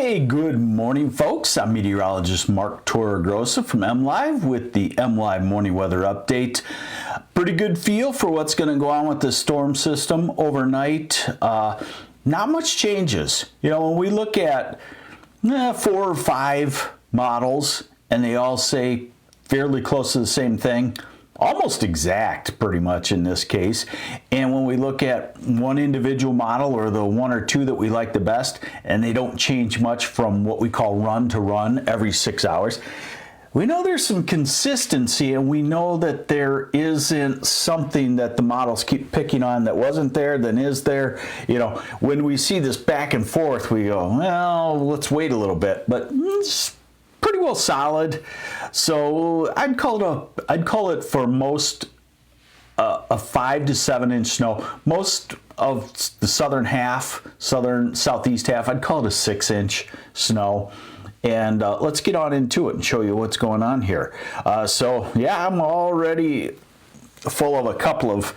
Hey, good morning, folks. I'm meteorologist Mark Torregrossa from MLive with the MLive morning weather update. Pretty good feel for what's going to go on with the storm system overnight. Not much changes. You know, when we look at 4 or 5 models and they all say fairly close to the same thing, almost exact pretty much in this case. And when we look at one individual model or the 1 or 2 that we like the best, and they don't change much from what we call run to run every 6 hours, we know there's some consistency, and we know that there isn't something that the models keep picking on that wasn't there, then is there. You know, when we see this back and forth, we go, well, let's wait a little bit. But it's pretty well solid. So I'd call it for most a 5 to 7 inch snow. Most of the southeast half, I'd call it a 6 inch snow. And let's get on into it and show you what's going on here. So yeah, I'm already full of a couple of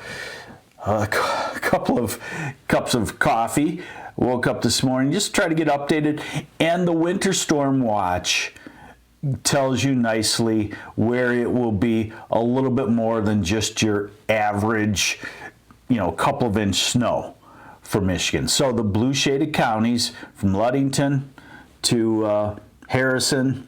cups of coffee. Woke up this morning just to try to get updated, and the winter storm watch tells you nicely where it will be a little bit more than just your average, couple of inch snow for Michigan. So the blue shaded counties from Ludington to Harrison,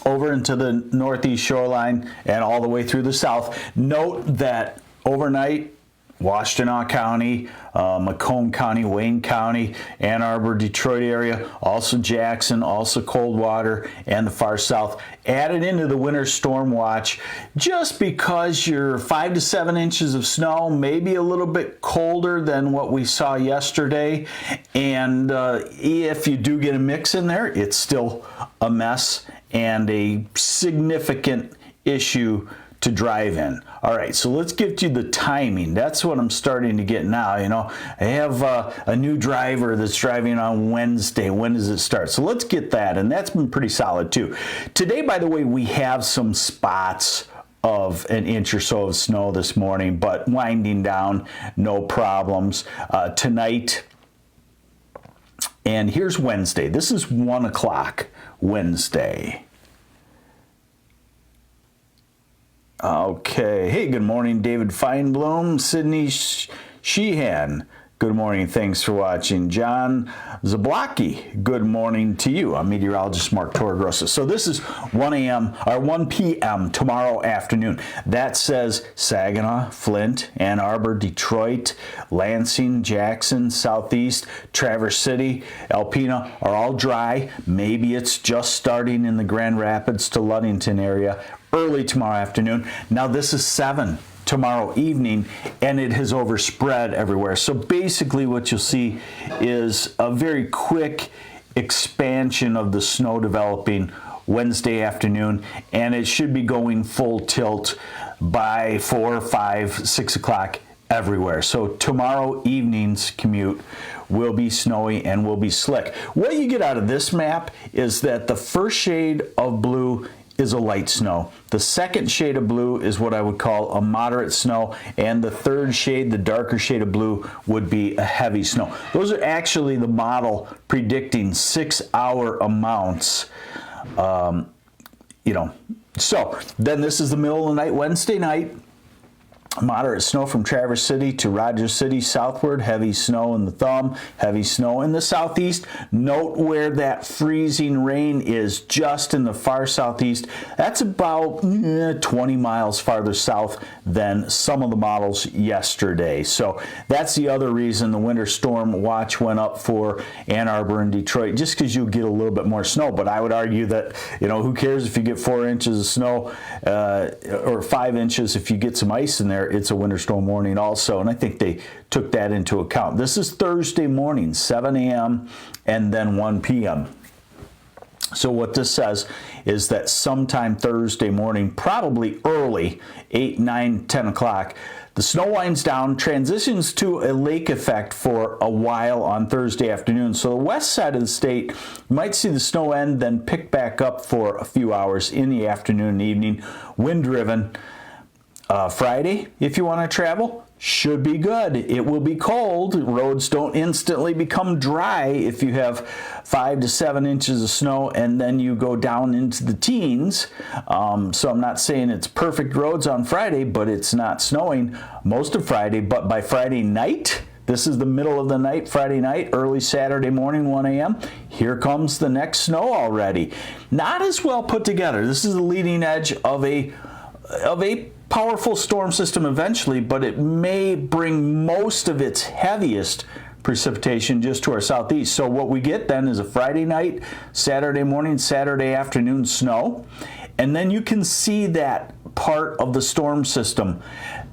over into the northeast shoreline and all the way through the south. Note that overnight, Washtenaw County, Macomb County, Wayne County, Ann Arbor, Detroit area, also Jackson, also Coldwater, and the far south added into the winter storm watch just because you're 5 to 7 inches of snow, maybe a little bit colder than what we saw yesterday. And if you do get a mix in there, it's still a mess and a significant issue to drive in. All right, so let's get to the timing. That's what I'm starting to get now. I have a new driver that's driving on Wednesday. When does it start? So let's get that, and that's been pretty solid too. Today, by the way, we have some spots of an inch or so of snow this morning, but winding down, no problems. Tonight, and here's Wednesday. This is 1 o'clock Wednesday. Okay. Hey, good morning, David Feinblum, Sydney Sheehan. Good morning. Thanks for watching. John Zablocki, good morning to you. I'm meteorologist Mark Torregrossa. So this is 1 p.m. tomorrow afternoon. That says Saginaw, Flint, Ann Arbor, Detroit, Lansing, Jackson, Southeast, Traverse City, Alpena are all dry. Maybe it's just starting in the Grand Rapids to Ludington area early tomorrow afternoon. Now this is 7 tomorrow evening, and it has overspread everywhere. So basically what you'll see is a very quick expansion of the snow developing Wednesday afternoon, and it should be going full tilt by 4, 5, 6 o'clock everywhere. So tomorrow evening's commute will be snowy and will be slick. What you get out of this map is that the first shade of blue is a light snow. The second shade of blue is what I would call a moderate snow, and the third shade, the darker shade of blue, would be a heavy snow. Those are actually the model predicting 6-hour amounts. So then this is the middle of the night, Wednesday night. Moderate snow from Traverse City to Rogers City southward, heavy snow in the thumb, heavy snow in the southeast. Note where that freezing rain is, just in the far southeast. That's about 20 miles farther south than some of the models yesterday. So that's the other reason the winter storm watch went up for Ann Arbor and Detroit, just because you'll get a little bit more snow. But I would argue that, who cares if you get 4 inches of snow or 5 inches if you get some ice in there. It's a winter storm warning also, and I think they took that into account. This is Thursday morning, 7 a.m. and then 1 p.m. So what this says is that sometime Thursday morning, probably early, 8, 9, 10 o'clock, the snow winds down, transitions to a lake effect for a while on Thursday afternoon. So the west side of the state, you might see the snow end, then pick back up for a few hours in the afternoon and evening, wind driven. Friday, if you want to travel, should be good. It will be cold. Roads don't instantly become dry if you have 5 to 7 inches of snow and then you go down into the teens. So I'm not saying it's perfect roads on Friday, but it's not snowing most of Friday. But by Friday night, this is the middle of the night, Friday night, early Saturday morning, 1 a.m., here comes the next snow already. Not as well put together. This is the leading edge of a powerful storm system eventually, but it may bring most of its heaviest precipitation just to our southeast. So what we get then is a Friday night, Saturday morning, Saturday afternoon snow, and then you can see that part of the storm system,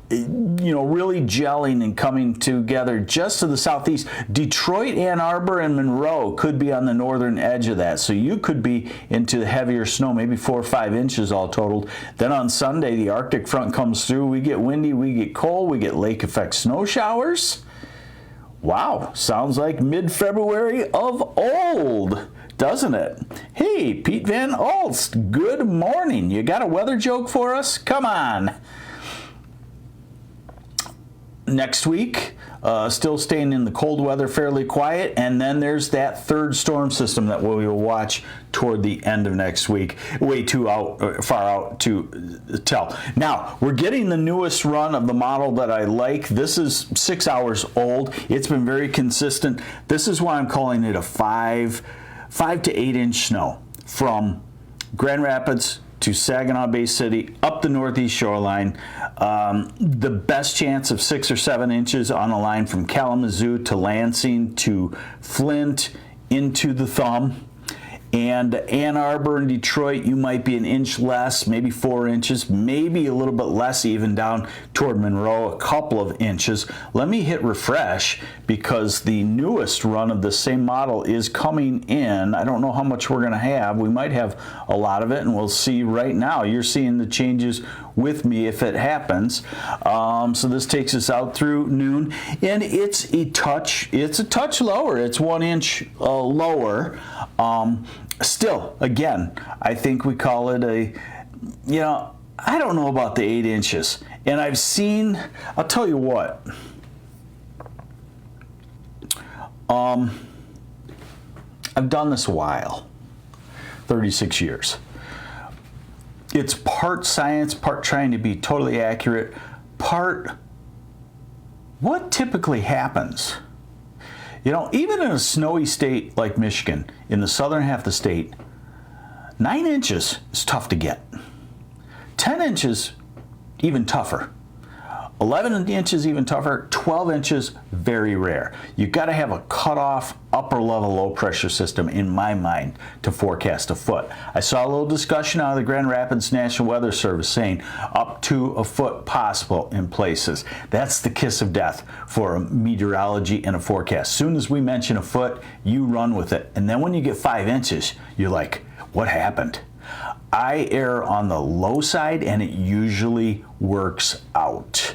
you know, really gelling and coming together just to the southeast. Detroit, Ann Arbor, and Monroe could be on the northern edge of that. So you could be into the heavier snow, maybe 4 or 5 inches all totaled. Then on Sunday, the Arctic front comes through. We get windy, we get cold, we get lake effect snow showers. Wow, sounds like mid-February of old, doesn't it? Hey, Pete Van Alst, good morning. You got a weather joke for us? Come on. Next week, still staying in the cold weather, fairly quiet, and then there's that third storm system that we will watch toward the end of next week. Way too far out to tell. Now, we're getting the newest run of the model that I like. This is 6 hours old. It's been very consistent. This is why I'm calling it a 5 to 8 inch snow from Grand Rapids to Saginaw Bay City, up the northeast shoreline. The best chance of 6 or 7 inches on a line from Kalamazoo to Lansing to Flint into the Thumb. And Ann Arbor and Detroit, you might be an inch less, maybe 4 inches, maybe a little bit less even down toward Monroe, a couple of inches. Let me hit refresh because the newest run of the same model is coming in. I don't know how much we're going to have. We might have a lot of it, and we'll see right now. You're seeing the changes with me if it happens. So this takes us out through noon, and it's a touch lower. It's 1 inch lower. Still, again, I think we call it a, you know, I don't know about the 8 inches. And I've seen, I'll tell you what, I've done this a while, 36 years. It's part science, part trying to be totally accurate, part what typically happens. You know, even in a snowy state like Michigan, in the southern half of the state, 9 inches is tough to get. 10 inches, even tougher. 11 inches, even tougher. 12 inches, very rare. You've got to have a cutoff upper level low pressure system, in my mind, to forecast a foot. I saw a little discussion out of the Grand Rapids National Weather Service saying up to a foot possible in places. That's the kiss of death for meteorology and a forecast. As soon as we mention a foot, you run with it. And then when you get 5 inches, you're like, what happened? I err on the low side, and it usually works out.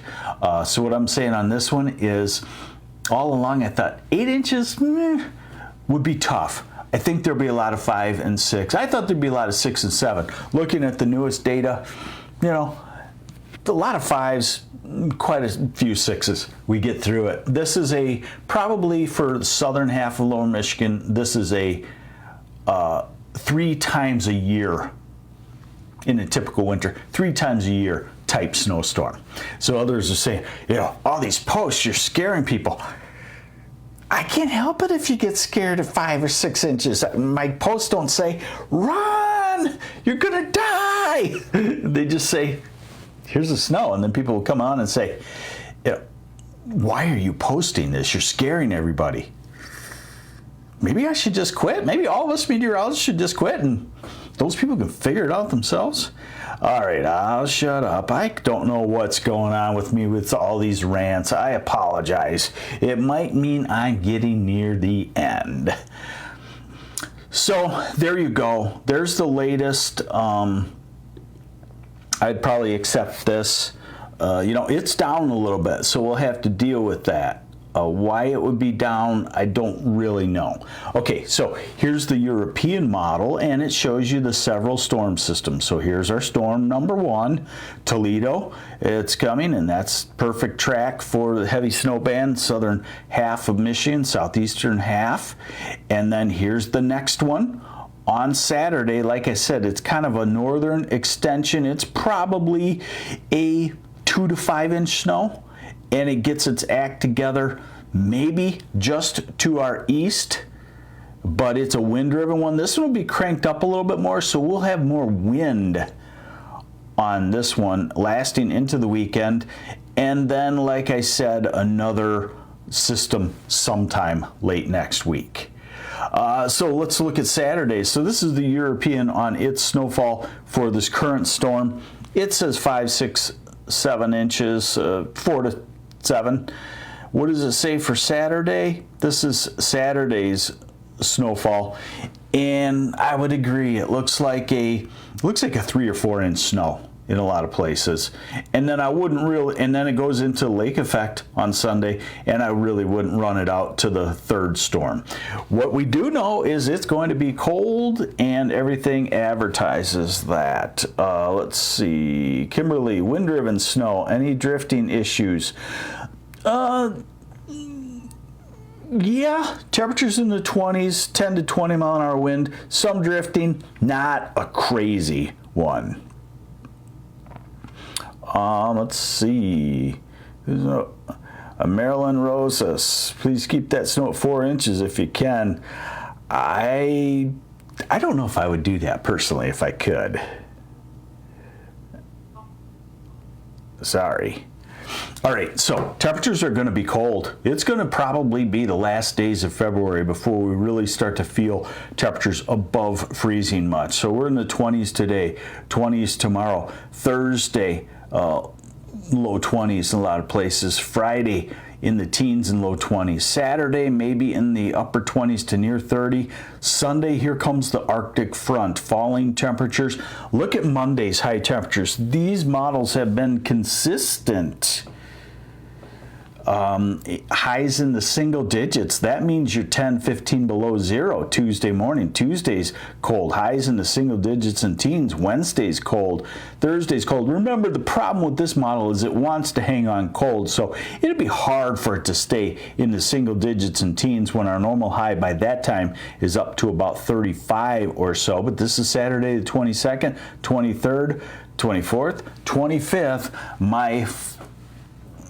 So what I'm saying on this one is, all along I thought 8 inches would be tough. I think there'll be a lot of 5 and 6. I thought there'd be a lot of 6 and 7. Looking at the newest data, you know, a lot of 5s, quite a few 6s. We get through it. This is a, probably for the southern half of lower Michigan, this is a 3 times a year in a typical winter, 3 times a year type snowstorm. So others are saying, you know, all these posts, you're scaring people. I can't help it if you get scared at 5 or 6 inches. My posts don't say, run, you're gonna die. They just say, here's the snow. And then people will come on and say, you know, why are you posting this? You're scaring everybody. Maybe I should just quit. Maybe all of us meteorologists should just quit and those people can figure it out themselves. All right, I'll shut up. I don't know what's going on with me with all these rants. I apologize. It might mean I'm getting near the end. So there you go. There's the latest. I'd probably accept this. You know, it's down a little bit, so we'll have to deal with that. Why it would be down, I don't really know. Okay, so here's the European model, and it shows you the several storm systems. So here's our storm number 1, Toledo. It's coming, and that's perfect track for the heavy snow band, southern half of Michigan, southeastern half. And then here's the next one. On Saturday, like I said, it's kind of a northern extension. It's probably a 2 to 5 inch snow, and it gets its act together maybe just to our east, but it's a wind-driven one. This one will be cranked up a little bit more, so we'll have more wind on this one lasting into the weekend. And then, like I said, another system sometime late next week. So let's look at Saturday. So this is the European on its snowfall for this current storm. It says 5, 6, 7 inches, 4 to 7. What does it say for Saturday? This is Saturday's snowfall, and I would agree. It looks like a 3 or 4 inch snow in a lot of places. And then and then it goes into lake effect on Sunday, and I really wouldn't run it out to the third storm. What we do know is it's going to be cold, and everything advertises that. Let's see, Kimberly, wind-driven snow, any drifting issues? Yeah, temperatures in the 20s, 10 to 20 mile an hour wind, some drifting, not a crazy one. Let's see. There's a Maryland Rosas. Please keep that snow at 4 inches if you can. I don't know if I would do that personally if I could. Sorry. All right, so temperatures are going to be cold. It's going to probably be the last days of February before we really start to feel temperatures above freezing much. So we're in the 20s today, 20s tomorrow. Thursday, low 20s in a lot of places. Friday, in the teens and low 20s. Saturday, maybe in the upper 20s to near 30. Sunday, here comes the Arctic front, falling temperatures. Look at Monday's high temperatures. These models have been consistent. Highs in the single digits. That means you're 10, 15 below zero Tuesday morning. Tuesday's cold. Highs in the single digits and teens. Wednesday's cold. Thursday's cold. Remember, the problem with this model is it wants to hang on cold, so it'd be hard for it to stay in the single digits and teens when our normal high by that time is up to about 35 or so. But this is Saturday the 22nd, 23rd, 24th, 25th.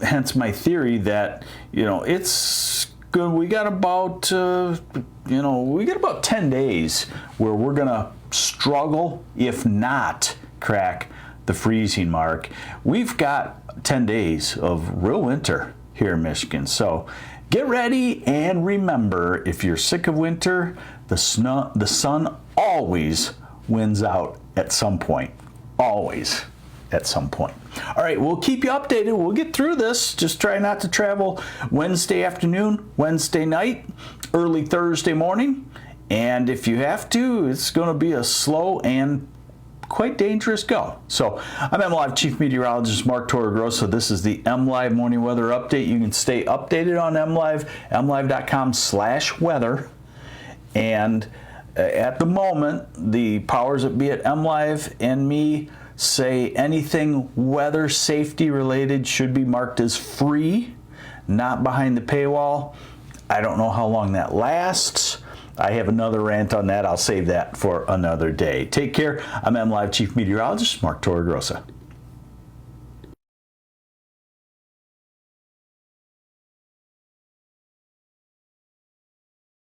Hence my theory that, it's good. We got about 10 days where we're going to struggle, if not crack the freezing mark. We've got 10 days of real winter here in Michigan. So get ready, and remember, if you're sick of winter, the sun always wins out at some point. Always. At some point. All right, we'll keep you updated. We'll get through this. Just try not to travel Wednesday afternoon, Wednesday night, early Thursday morning. And if you have to, it's going to be a slow and quite dangerous go. So I'm MLive Chief Meteorologist Mark Torregrossa. This is the MLive Morning Weather Update. You can stay updated on MLive, mlive.com/weather. And at the moment, the powers that be at MLive and me say anything weather safety related should be marked as free, not behind the paywall. I don't know how long that lasts. I have another rant on that. I'll save that for another day. Take care. I'm MLive Chief Meteorologist Mark Torregrossa.